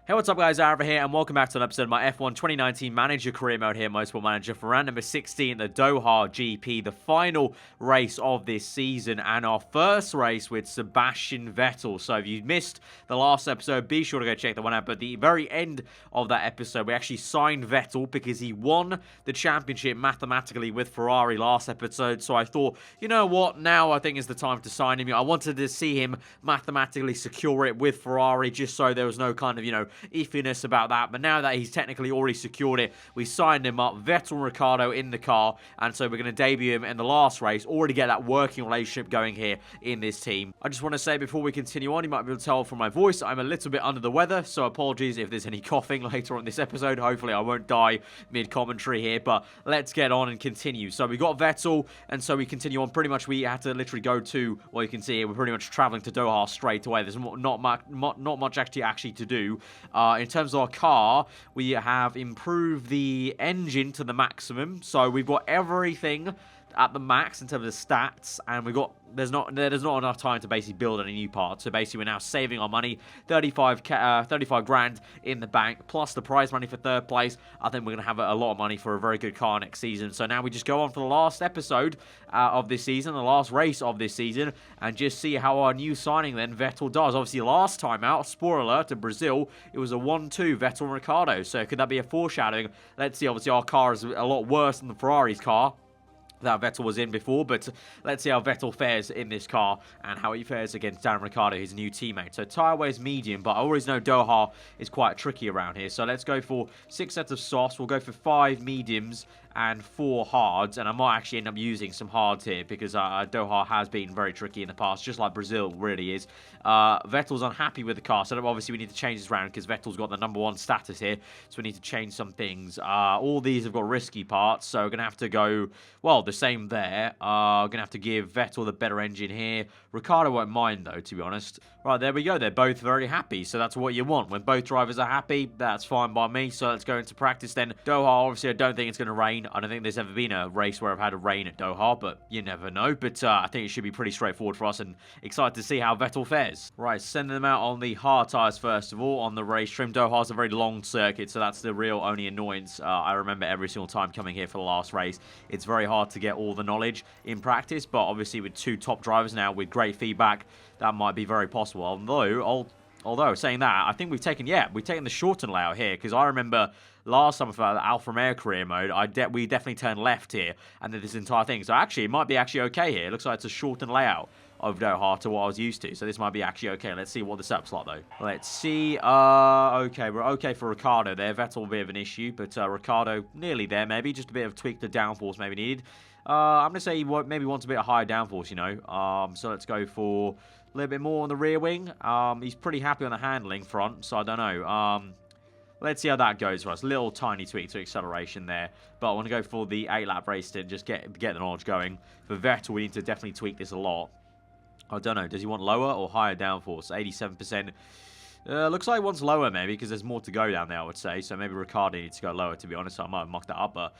Hey, what's up guys, aarava here, and welcome back to an episode of my F1 2019 Manager Career Mode here, Motorsport Manager for round number 16, the Doha GP, the final race of this season, and our first race with Sebastian Vettel. So if you missed the last episode, be sure to go check that one out. But at the very end of that episode, we actually signed Vettel because he won the championship mathematically with Ferrari last episode. So I thought, you know what, now I think is the time to sign him. I wanted to see him mathematically secure it with Ferrari, just so there was no kind of, iffiness about that. But now that he's technically already secured it, we signed him up. Vettel and Ricciardo in the car, and so we're going to debut him in the last race. Already get that working relationship going here in this team. I just want to say before we continue on, you might be able to tell from my voice, I'm a little bit under the weather, so apologies if there's any coughing later on this episode. Hopefully I won't die mid-commentary here, but let's get on and continue. So we got Vettel, and so we continue on. Pretty much we had to literally go to, well, you can see here, we're pretty much traveling to Doha straight away. There's not much actually to do. In terms of our car, we have improved the engine to the maximum, so we've got everything at the max in terms of stats, and there's not enough time to basically build any new parts. So basically we're now saving our money, 35 grand in the bank, plus the prize money for third place. I think we're going to have a lot of money for a very good car next season. So now we just go on for the last episode of this season, the last race of this season, and just see how our new signing then, Vettel, does. Obviously last time out, spoiler alert, in Brazil, it was a 1-2 Vettel and Ricciardo. So could that be a foreshadowing? Let's see. Obviously our car is a lot worse than the Ferrari's car that Vettel was in before, but let's see how Vettel fares in this car and how he fares against Daniel Ricciardo, his new teammate. So tyre weight's medium, but I always know Doha is quite tricky around here. So let's go for 6 sets of softs. We'll go for 5 mediums and 4 hards, and I might actually end up using some hards here because Doha has been very tricky in the past, just like Brazil really is. Vettel's unhappy with the car, so obviously we need to change this round because Vettel's got the #1 status here, so we need to change some things. All these have got risky parts, so we're going to have to go, well, the same there. Going to have to give Vettel the better engine here. Ricciardo won't mind though, to be honest. Right, there we go. They're both very happy, so that's what you want. When both drivers are happy, that's fine by me. So let's go into practice then. Doha, obviously I don't think it's going to rain. I don't think there's ever been a race where I've had a rain at Doha, but you never know. But I think it should be pretty straightforward for us, and excited to see how Vettel fares. Right, sending them out on the hard tyres first of all on the race trim. Doha's a very long circuit, so that's the real only annoyance. I remember every single time coming here for the last race, it's very hard to get all the knowledge in practice, but obviously with 2 top drivers now with great feedback, that might be very possible. Although saying that, I think we've taken the shortened layout here, because I remember last time for the Alfa Romeo career mode, we definitely turned left here, and then this entire thing. So actually, it might be actually okay here. It looks like it's a shortened layout of Doha to what I was used to. So this might be actually okay. Let's see what the setup's like though. Let's see. Okay, we're okay for Ricciardo there. Vettel a bit of an issue, but Ricciardo nearly there maybe. Just a bit of tweak to downforce maybe needed. I'm going to say he maybe wants a bit of higher downforce, So let's go for a little bit more on the rear wing. He's pretty happy on the handling front, so I don't know. Let's see how that goes for us. Little tiny tweak to acceleration there. But I want to go for the 8-lap race to just get the knowledge going. For Vettel, we need to definitely tweak this a lot. I don't know. Does he want lower or higher downforce? 87%. Looks like he wants lower maybe because there's more to go down there, I would say. So maybe Ricciardo needs to go lower, to be honest. I might have mocked that up, but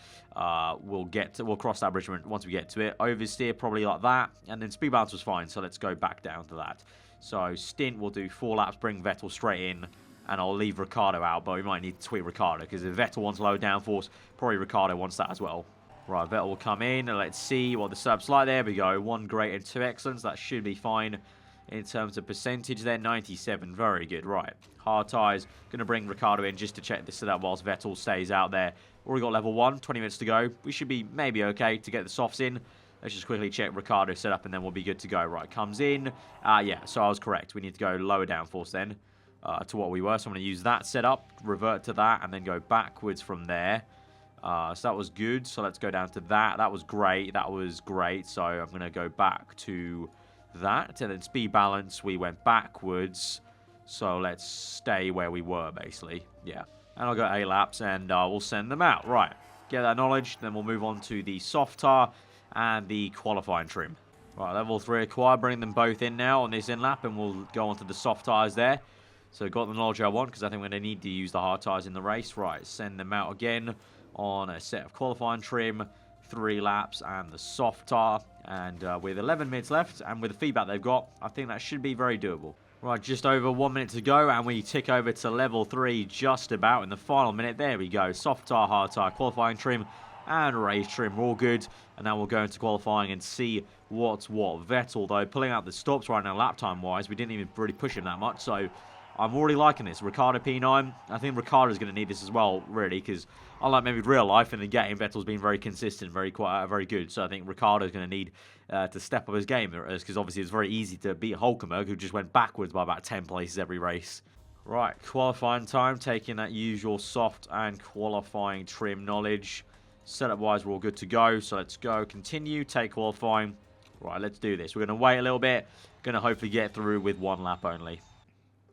we'll cross that bridge once we get to it. Oversteer probably like that. And then speed balance was fine, so let's go back down to that. So stint, we'll do 4 laps, bring Vettel straight in. And I'll leave Ricciardo out, but we might need to tweak Ricciardo because if Vettel wants low downforce, probably Ricciardo wants that as well. Right, Vettel will come in and let's see what the sub's like. There we go. 1 great and 2 excellence. That should be fine in terms of percentage there. 97. Very good. Right. Hard tyres. Going to bring Ricciardo in just to check this setup whilst Vettel stays out there. Already got level 1. 20 minutes to go. We should be maybe okay to get the softs in. Let's just quickly check Ricciardo's setup and then we'll be good to go. Right, comes in. Yeah, so I was correct. We need to go lower downforce then. To what we were. So I'm going to use that setup, revert to that, and then go backwards from there. So that was good. So let's go down to that. That was great. That was great. So I'm going to go back to that. And then speed balance, we went backwards. So let's stay where we were, basically. Yeah. And I'll go 8 laps, and we'll send them out. Right. Get that knowledge. Then we'll move on to the soft tire and the qualifying trim. Right, level 3 acquired. Bring them both in now on this in lap, and we'll go on to the soft tires there. So got the knowledge I want because I think we're going to need to use the hard tyres in the race. Right, send them out again on a set of qualifying trim, 3 laps and the soft tyre. And with 11 minutes left and with the feedback they've got, I think that should be very doable. Right, just over 1 minute to go, and we tick over to level 3 just about in the final minute. There we go. Soft tire, hard tire, qualifying trim, and race trim. We're all good. And now we'll go into qualifying and see what's what. Vettel, though, pulling out the stops right now lap time-wise. We didn't even really push him that much, so I'm already liking this. Ricciardo P9. I think Ricciardo's going to need this as well, really, because unlike maybe real life in the game, Vettel's been very consistent, very good. So I think Ricciardo's going to need to step up his game, because obviously it's very easy to beat Hulkenberg, who just went backwards by about 10 places every race. Right, qualifying time, taking that usual soft and qualifying trim knowledge. Setup-wise, we're all good to go, so let's go. Continue, take qualifying. Right, let's do this. We're going to wait a little bit. Going to hopefully get through with 1 lap only.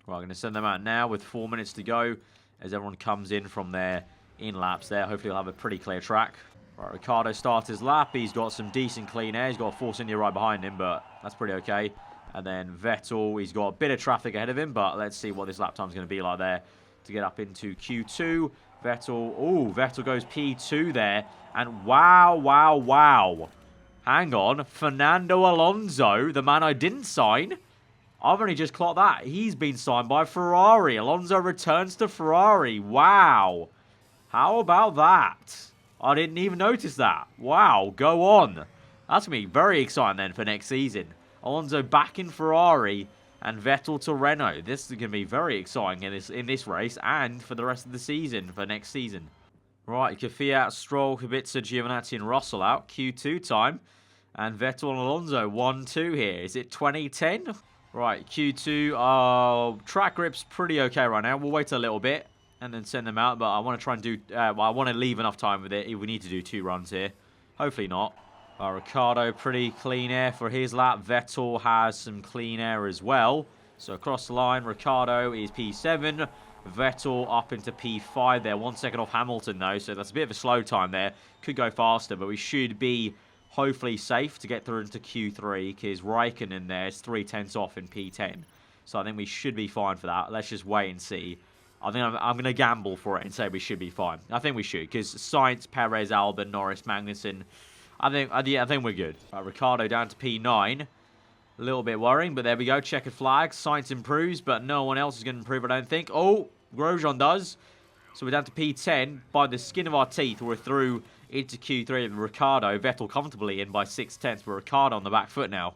Right, I'm going to send them out now with 4 minutes to go as everyone comes in from their in-laps there. Hopefully we'll have a pretty clear track. Right, Ricciardo starts his lap. He's got some decent clean air. He's got a Force India right behind him, but that's pretty okay. And then Vettel, he's got a bit of traffic ahead of him, but let's see what this lap time's going to be like there to get up into Q2. Vettel goes P2 there. And wow. Hang on. Fernando Alonso, the man I didn't sign. I've only just clocked that. He's been signed by Ferrari. Alonso returns to Ferrari. Wow. How about that? I didn't even notice that. Wow, go on. That's going to be very exciting then for next season. Alonso back in Ferrari and Vettel to Renault. This is going to be very exciting in this race and for the rest of the season, for next season. Right, Kvyat, Stroll, Kubica, Giovinazzi and Russell out. Q2 time. And Vettel and Alonso 1-2 here. Is it 2010? Right, Q2. Track grip's pretty okay right now. We'll wait a little bit and then send them out. But I want to try and do... I want to leave enough time with it if we need to do 2 runs here. Hopefully not. Ricciardo, pretty clean air for his lap. Vettel has some clean air as well. So across the line, Ricciardo is P7. Vettel up into P5 there. 1 second off Hamilton, though. So that's a bit of a slow time there. Could go faster, but we should be hopefully safe to get through into Q3 because Raikkonen there is 3/10 off in P10. So I think we should be fine for that. Let's just wait and see. I think I'm going to gamble for it and say we should be fine. I think we should because Sainz, Perez, Albon, Norris, Magnussen... I think we're good. Ricciardo down to P9. A little bit worrying, but there we go. Checkered flag. Sainz improves, but no one else is going to improve, I don't think. Oh, Grosjean does. So we're down to P10. By the skin of our teeth, we're through into Q3 with Ricciardo. Vettel comfortably in by 6/10. But Ricciardo on the back foot now.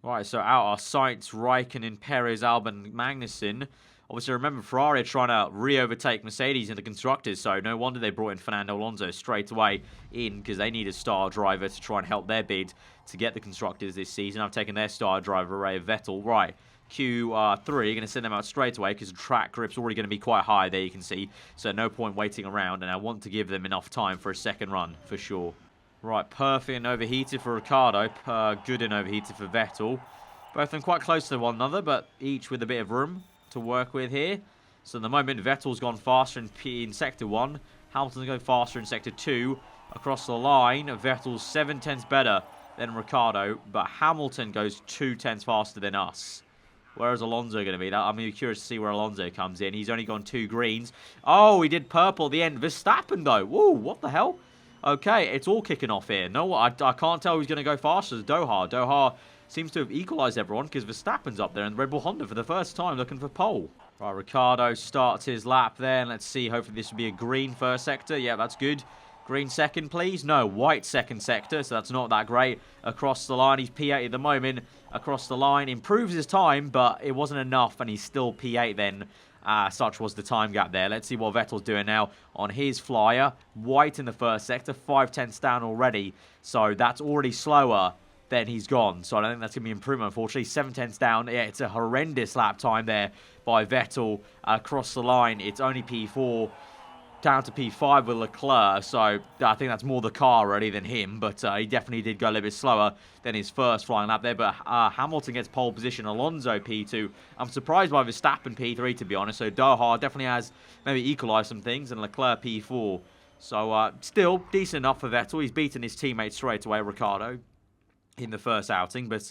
Right, so out are Sainz, Raikkonen, Perez, Albon, Magnussen. Obviously, remember, Ferrari are trying to re-overtake Mercedes in the Constructors, so no wonder they brought in Fernando Alonso straight away in, because they need a star driver to try and help their bid to get the Constructors this season. I've taken their star driver, Ray Vettel. Right, Q3, going to send them out straight away, because the track grip's already going to be quite high, there you can see, so no point waiting around, and I want to give them enough time for a second run, for sure. Right, perfect and overheated for Ricciardo, good and overheated for Vettel. Both of them quite close to one another, but each with a bit of room to work with here. So at the moment, Vettel's gone faster in Sector 1. Hamilton's going faster in Sector 2. Across the line, Vettel's 7/10 better than Ricciardo, but Hamilton goes 2/10 faster than us. Where's Alonso going to be? I'm curious to see where Alonso comes in. He's only gone 2 greens. Oh, he did purple at the end. Verstappen, though. Whoa, what the hell? Okay, it's all kicking off here. No, I can't tell who's going to go faster as Doha. Doha seems to have equalised everyone because Verstappen's up there and Red Bull Honda for the first time looking for pole. Right, Ricciardo starts his lap there. And let's see, hopefully this will be a green first sector. Yeah, that's good. Green second, please. No, white second sector, so that's not that great. Across the line, he's P8 at the moment. Across the line, improves his time, but it wasn't enough, and he's still P8 then. Such was the time gap there. Let's see what Vettel's doing now on his flyer. White in the first sector, 5/10 down already. So that's already slower than he's gone. So I don't think that's going to be an improvement, unfortunately. 7/10 down. Yeah, it's a horrendous lap time there by Vettel. Across the line, it's only P4. Down to P5 with Leclerc, so I think that's more the car already than him, but he definitely did go a little bit slower than his first flying lap there, but Hamilton gets pole position, Alonso P2. I'm surprised by Verstappen P3, to be honest, so Doha definitely has maybe equalised some things, and Leclerc P4. So still decent enough for Vettel. He's beaten his teammate straight away, Ricciardo, in the first outing, but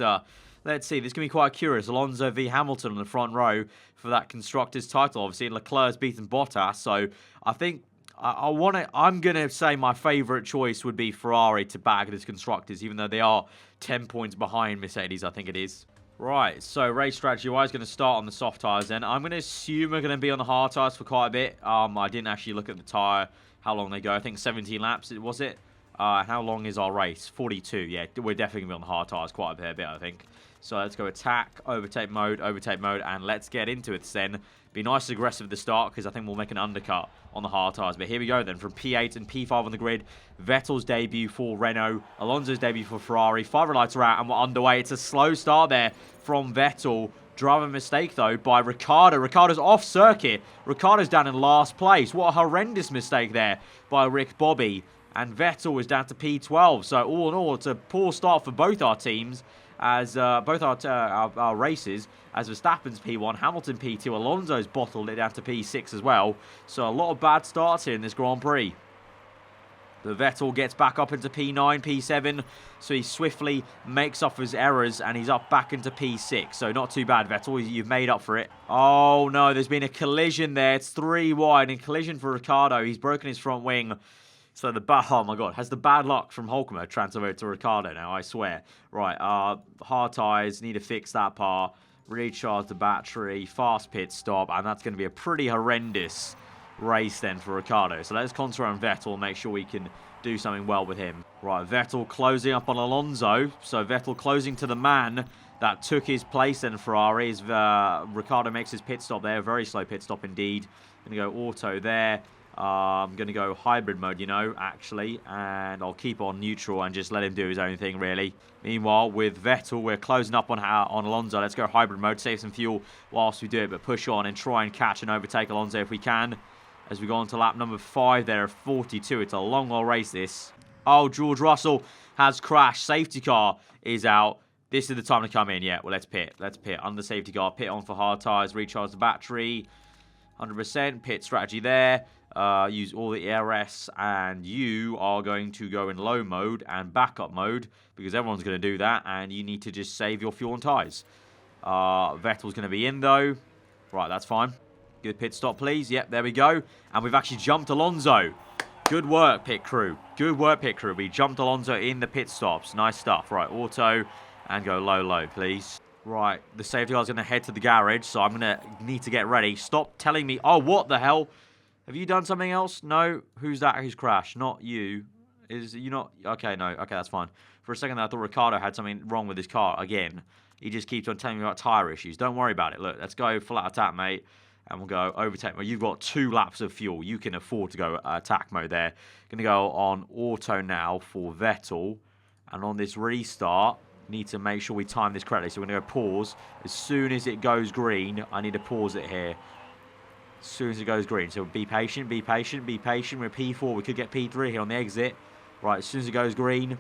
let's see, this is going to be quite curious. Alonso v Hamilton on the front row for that Constructors title. Obviously, Leclerc's beaten Bottas, so I think I'm going to say my favourite choice would be Ferrari to bag this Constructors, even though they are 10 points behind Mercedes, I think it is. Right, so race strategy-wise, going to start on the soft tyres then. I'm going to assume we're going to be on the hard tyres for quite a bit. I didn't actually look at the tyre, how long they go. I think 17 laps, was it? How long is our race? 42, yeah. We're definitely going to be on the hard tyres quite a bit, I think. So let's go attack, overtake mode, and let's get into it then. Be nice and aggressive at the start, because I think we'll make an undercut on the hard tyres. But here we go then, from P8 and P5 on the grid. Vettel's debut for Renault, Alonso's debut for Ferrari. 5 red lights are out, and we're underway. It's a slow start there from Vettel. Driver mistake, though, by Ricciardo. Ricciardo's off circuit. Ricciardo's down in last place. What a horrendous mistake there by Rick Bobby. And Vettel is down to P12. So all in all, it's a poor start for both our teams, as both our races, as Verstappen's P1, Hamilton P2, Alonso's bottled it down to P6 as well. So a lot of bad starts here in this Grand Prix. The Vettel gets back up into P9, P7, so he swiftly makes up his errors, and he's up back into P6. So not too bad, Vettel. You've made up for it. Oh, no, there's been a collision there. It's 3 wide, and collision for Ricciardo. He's broken his front wing. So oh my God, has the bad luck from Hulkenberg transferred to Ricciardo now, I swear. Right, hard tyres, need to fix that part. Recharge the battery, fast pit stop, and that's going to be a pretty horrendous race then for Ricciardo. So let's concentrate on Vettel, make sure we can do something well with him. Right, Vettel closing up on Alonso. So Vettel closing to the man that took his place then Ferrari. Ricciardo makes his pit stop there, very slow pit stop indeed. Going to go auto there. I'm going to go hybrid mode, actually, and I'll keep on neutral and just let him do his own thing, really. Meanwhile, with Vettel, we're closing up on Alonso. Let's go hybrid mode, save some fuel whilst we do it, but push on and try and catch and overtake Alonso if we can. As we go on to lap number 5 there of 42. It's a long old race, this. Oh, George Russell has crashed. Safety car is out. This is the time to come in. Yeah, well, let's pit. Let's pit. Under safety car, pit on for hard tyres, recharge the battery. 100% pit strategy there. Use all the ARS, and you are going to go in low mode and backup mode, because everyone's going to do that, and you need to just save your fuel and tyres. Vettel's going to be in, though. Right, that's fine. Good pit stop, please. Yep, there we go. And we've actually jumped Alonso. Good work, pit crew. Good work, pit crew. We jumped Alonso in the pit stops. Nice stuff. Right, auto, and go low, please. Right, the safety car's going to head to the garage, so I'm going to need to get ready. Stop telling me... Oh, what the hell? Have you done something else? No. Who's that who's crashed? Not you. Is you not... Okay, no. Okay, that's fine. For a second there, I thought Ricciardo had something wrong with his car again. He just keeps on telling me about tyre issues. Don't worry about it. Look, let's go full out attack, mate. And we'll go overtake mode. You've got 2 laps of fuel. You can afford to go attack mode there. Going to go on auto now for Vettel. And on this restart... Need to make sure we time this correctly. So we're going to go pause. As soon as it goes green, I need to pause it here. As soon as it goes green. So be patient, be patient, be patient. We're P4. We could get P3 here on the exit. Right, as soon as it goes green.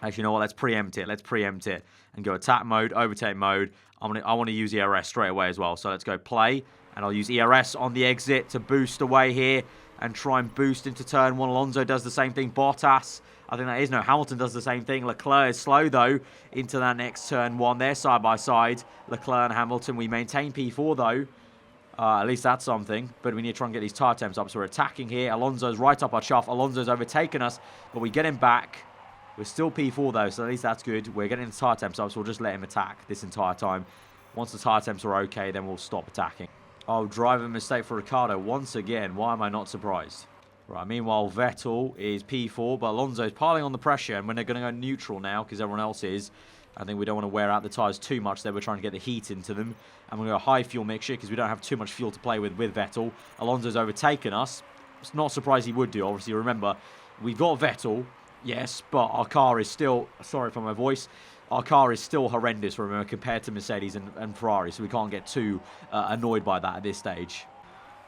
Actually, you know what? Let's preempt it. Let's preempt it. And go attack mode, overtake mode. I want to use ERS straight away as well. So let's go play. And I'll use ERS on the exit to boost away here. And try and boost into turn 1. Alonso does the same thing. Bottas... I think that is. No, Hamilton does the same thing. Leclerc is slow, though, into that next turn 1. They're side by side. Leclerc and Hamilton. We maintain P4, though. At least that's something. But we need to try and get these tyre temps up. So we're attacking here. Alonso's right up our chuff. Alonso's overtaken us. But we get him back. We're still P4, though. So at least that's good. We're getting the tyre temps up. So we'll just let him attack this entire time. Once the tyre temps are okay, then we'll stop attacking. Oh, driver mistake for Ricciardo once again. Why am I not surprised? Right, meanwhile, Vettel is P4, but Alonso's piling on the pressure, and we're going to go neutral now because everyone else is. I think we don't want to wear out the tyres too much there. We're trying to get the heat into them. And we're going to go high fuel mixture because we don't have too much fuel to play with Vettel. Alonso's overtaken us. It's not surprised he would do, obviously. Remember, we've got Vettel, yes, but our car is still... Sorry for my voice. Our car is still horrendous, remember, compared to Mercedes and Ferrari, so we can't get too annoyed by that at this stage.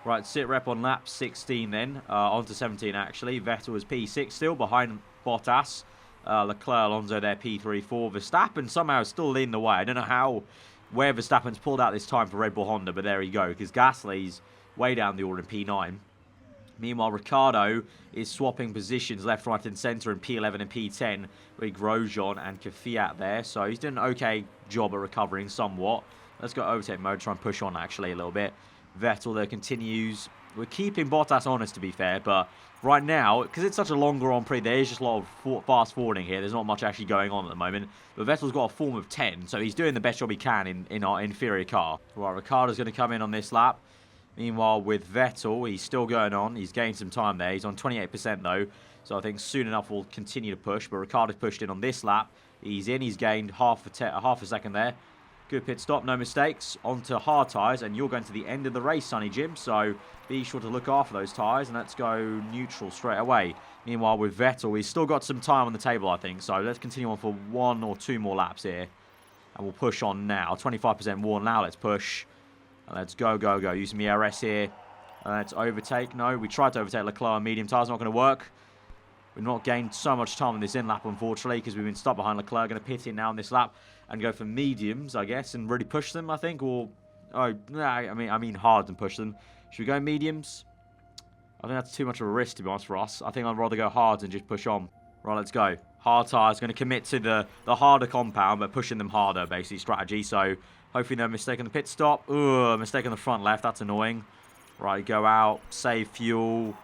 Right, sit rep on lap 16 then, on to 17 actually. Vettel is P6 still, behind Bottas. Leclerc, Alonso there, P3-4. Verstappen somehow is still leading the way. I don't know where Verstappen's pulled out this time for Red Bull Honda, but there you go, because Gasly's way down the order in P9. Meanwhile, Ricciardo is swapping positions left, right, and centre in P11 and P10 with Grosjean and Kvyat there. So he's doing an okay job at recovering somewhat. Let's go overtake mode, try and push on actually a little bit. Vettel there continues We're keeping Bottas honest, to be fair, but right now, because it's such a long Grand Prix, there is just a lot of fast forwarding here. There's not much actually going on at the moment. But Vettel's got a form of 10, so he's doing the best job he can in our inferior car. Right, Ricciardo's going to come in on this lap. Meanwhile, with Vettel, he's still going on. He's gained some time there. He's on 28% though, so I think soon enough we'll continue to push. But Ricciardo's pushed in on this lap. He's in. He's gained half a second there. Good pit stop, no mistakes. Onto hard tyres, and you're going to the end of the race, Sonny Jim. So be sure to look after those tyres, and let's go neutral straight away. Meanwhile, with Vettel, he's still got some time on the table, I think. So let's continue on for 1 or 2 more laps here, and we'll push on now. 25% worn now. Let's push. And let's go, go, go. Using the RS here. And let's overtake. No, we tried to overtake Leclerc on medium tyres. Not going to work. We've not gained so much time on this in lap, unfortunately, because we've been stuck behind Leclerc. Going to pit in now on this lap and go for mediums, I guess, and really push them, I think. Or, oh, I mean hard and push them. Should we go mediums? I think that's too much of a risk, to be honest, for us. I think I'd rather go hard and just push on. Right, let's go. Hard tyres. Going to commit to the harder compound, but pushing them harder, basically, strategy. So hopefully no mistake on the pit stop. Ooh, mistake on the front left. That's annoying. Right, go out, save fuel,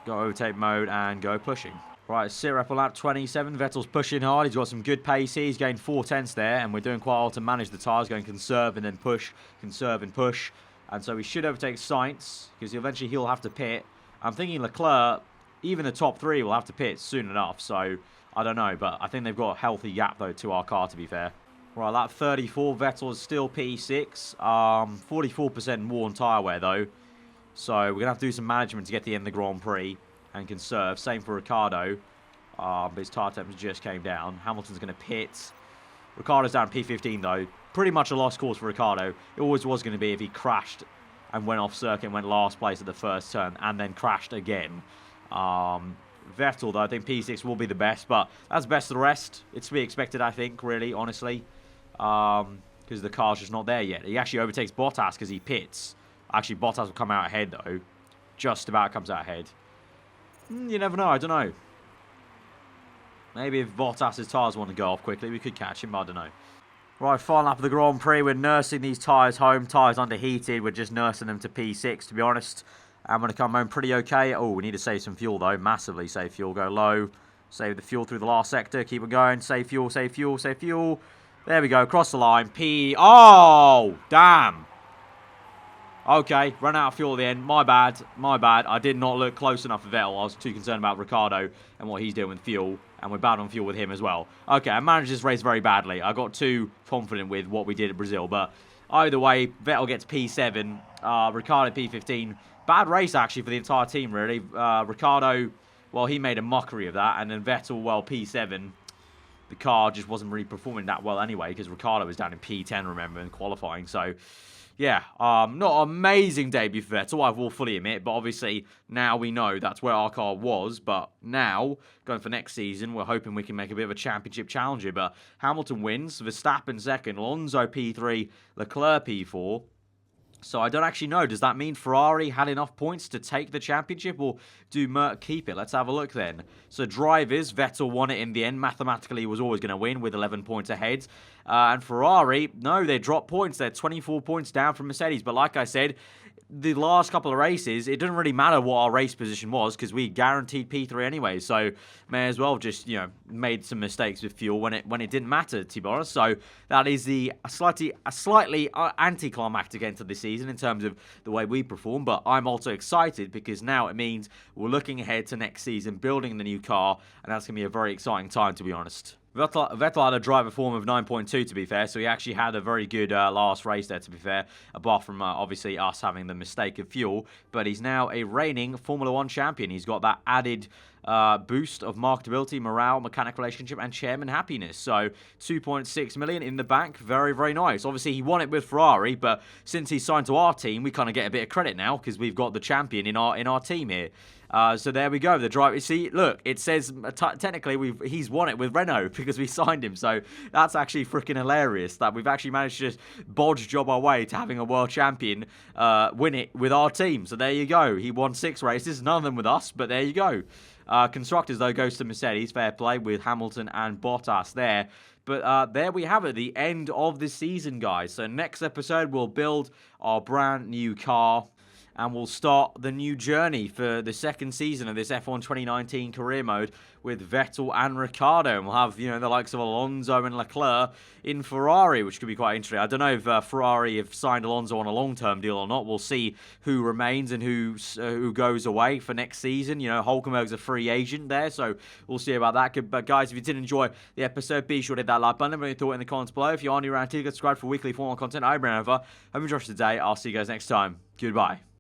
go overtake mode, and go pushing. Right, sit rep on lap 27. Vettel's pushing hard. He's got some good pace here. He's gained 4/10 there, and we're doing quite well to manage the tyres, going conserve and then push, conserve and push. And so we should overtake Sainz, because eventually he'll have to pit. I'm thinking Leclerc, even the top 3 will have to pit soon enough. So I don't know, but I think they've got a healthy gap, though, to our car, to be fair. Right, lap 34, Vettel is still P6. 44% worn tyre wear, though. So we're going to have to do some management to get to the end of the Grand Prix and conserve. Same for Ricciardo. But his tyre temps just came down. Hamilton's going to pit. Ricciardo's down P15, though. Pretty much a lost cause for Ricciardo. It always was going to be if he crashed and went off circuit and went last place at the first turn and then crashed again. Vettel, though, I think P6 will be the best, but that's best of the rest. It's to be expected, I think, really, honestly. Because the car's just not there yet. He actually overtakes Bottas because he pits. Actually, Bottas will come out ahead, though. Just about comes out ahead. You never know. I don't know. Maybe if Bottas' tyres want to go off quickly, we could catch him. I don't know. Right, final lap of the Grand Prix. We're nursing these tyres home. Tyres underheated. We're just nursing them to P6, to be honest. I'm going to come home pretty okay. Oh, we need to save some fuel, though. Massively save fuel. Go low. Save the fuel through the last sector. Keep it going. Save fuel, save fuel, save fuel. There we go. Cross the line. Oh, damn. Okay, run out of fuel at the end. My bad. My bad. I did not look close enough for Vettel. I was too concerned about Ricciardo and what he's doing with fuel. And we're bad on fuel with him as well. Okay, I managed this race very badly. I got too confident with what we did at Brazil. But either way, Vettel gets P7. Ricciardo P15. Bad race, actually, for the entire team, really. Ricciardo, well, he made a mockery of that. And then Vettel, well, P7. The car just wasn't really performing that well anyway. Because Ricciardo was down in P10, remember, in qualifying. So yeah, not an amazing debut for Vettel, I will fully admit, but obviously now we know that's where our car was, but now, going for next season, we're hoping we can make a bit of a championship challenger, but Hamilton wins, Verstappen second, Alonso P3, Leclerc P4, so I don't actually know, does that mean Ferrari had enough points to take the championship, or do Merc keep it? Let's have a look then. So drivers, Vettel won it in the end, mathematically he was always going to win with 11 points ahead, and Ferrari, no, they dropped points, they're 24 points down from Mercedes, but like I said, the last couple of races, it didn't really matter what our race position was because we guaranteed P3 anyway. So may as well just, made some mistakes with fuel when it didn't matter, to be honest. So that is a slightly anticlimactic end to the season in terms of the way we perform. But I'm also excited because now it means we're looking ahead to next season, building the new car, and that's going to be a very exciting time, to be honest. Vettel had a driver form of 9.2, to be fair, so he actually had a very good last race there, to be fair, apart from obviously us having the mistake of fuel. But he's now a reigning Formula 1 champion. He's got that added boost of marketability, morale, mechanic relationship, and chairman happiness. So 2.6 million in the bank, very, very nice. Obviously, he won it with Ferrari, but since he's signed to our team, we kind of get a bit of credit now because we've got the champion in our team here. So there we go. The driver. See, look, it says technically he's won it with Renault because we signed him. So that's actually freaking hilarious that we've actually managed to just bodge job our way to having a world champion win it with our team. So there you go. He won 6 races, none of them with us, but there you go. Constructors, though, goes to Mercedes. Fair play with Hamilton and Bottas there. But there we have it, the end of the season, guys. So next episode, we'll build our brand new car. and we'll start the new journey for the second season of this F1 2019 career mode with Vettel and Ricciardo. And we'll have, you know, the likes of Alonso and Leclerc in Ferrari, which could be quite interesting. I don't know if Ferrari have signed Alonso on a long-term deal or not. We'll see who remains and who goes away for next season. You know, Hulkenberg's a free agent there, so we'll see about that. But guys, if you did enjoy the episode, be sure to hit that like button. Let me know your thought in the comments below. If you are new around here, subscribe for weekly Formula content. I'm Renault F1. Hope you enjoyed today. I'll see you guys next time. Goodbye.